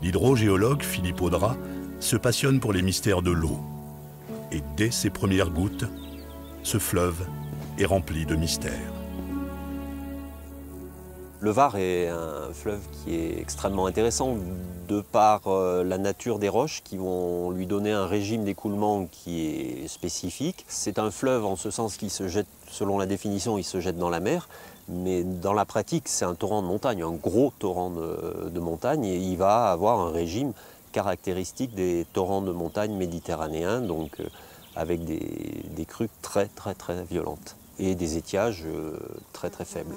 L'hydrogéologue Philippe Audrat se passionne pour les mystères de l'eau. Et dès ses premières gouttes, ce fleuve est rempli de mystères. Le Var est un fleuve qui est extrêmement intéressant de par la nature des roches qui vont lui donner un régime d'écoulement qui est spécifique. C'est un fleuve en ce sens qu'il se jette, selon la définition, il se jette dans la mer, mais dans la pratique c'est un torrent de montagne, un gros torrent de montagne, et il va avoir un régime caractéristique des torrents de montagne méditerranéens, donc avec des crues très violentes et des étiages très faibles.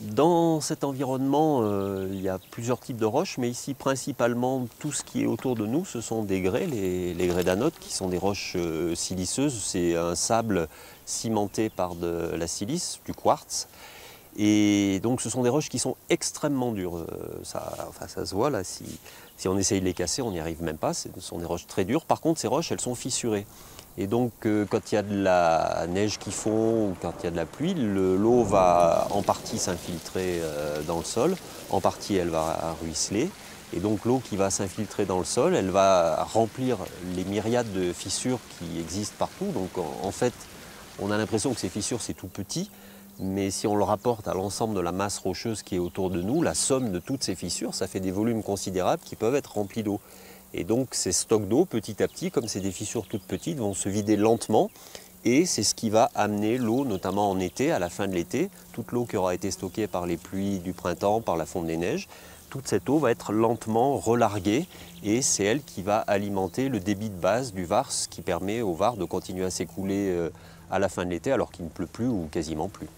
Dans cet environnement, il y a plusieurs types de roches, mais ici principalement tout ce qui est autour de nous, ce sont des grès, les grès d'anote, qui sont des roches siliceuses. C'est un sable cimenté par de la silice, du quartz. Et donc ce sont des roches qui sont extrêmement dures. Ça se voit là, si on essaye de les casser, on n'y arrive même pas. Ce sont des roches très dures. Par contre, ces roches, elles sont fissurées. Et donc quand il y a de la neige qui fond ou quand il y a de la pluie, l'eau va en partie s'infiltrer dans le sol, en partie elle va ruisseler. Et donc l'eau qui va s'infiltrer dans le sol, elle va remplir les myriades de fissures qui existent partout. Donc en fait, on a l'impression que ces fissures c'est tout petit, mais si on le rapporte à l'ensemble de la masse rocheuse qui est autour de nous, la somme de toutes ces fissures, ça fait des volumes considérables qui peuvent être remplis d'eau. Et donc ces stocks d'eau, petit à petit, comme c'est des fissures toutes petites, vont se vider lentement. Et c'est ce qui va amener l'eau, notamment en été, à la fin de l'été, toute l'eau qui aura été stockée par les pluies du printemps, par la fonte des neiges, toute cette eau va être lentement relarguée et c'est elle qui va alimenter le débit de base du Var, ce qui permet au Var de continuer à s'écouler à la fin de l'été alors qu'il ne pleut plus ou quasiment plus.